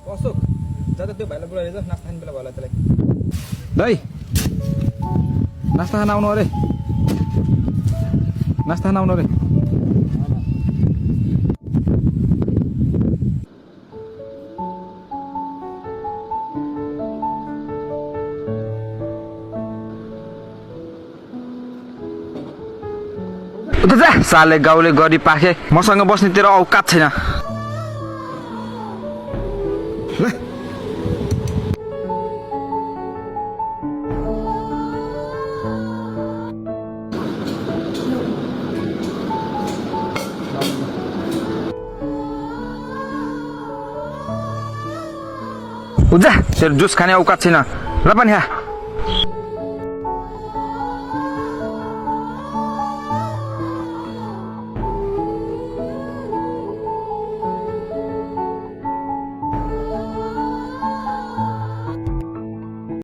अशोक जाता त्यो भाइलाई बोलाएर नास्ता खाने बेला भयो होला त्यसलाई दाइ नास्ता खान आउनु अरे नास्ता खान आउनु अरे उता जा साले गाउँले गरी पाखे मसँग बस्ने तेरो औकात छैन ल उजा तेरो जुस खाने औकात छैन र पनि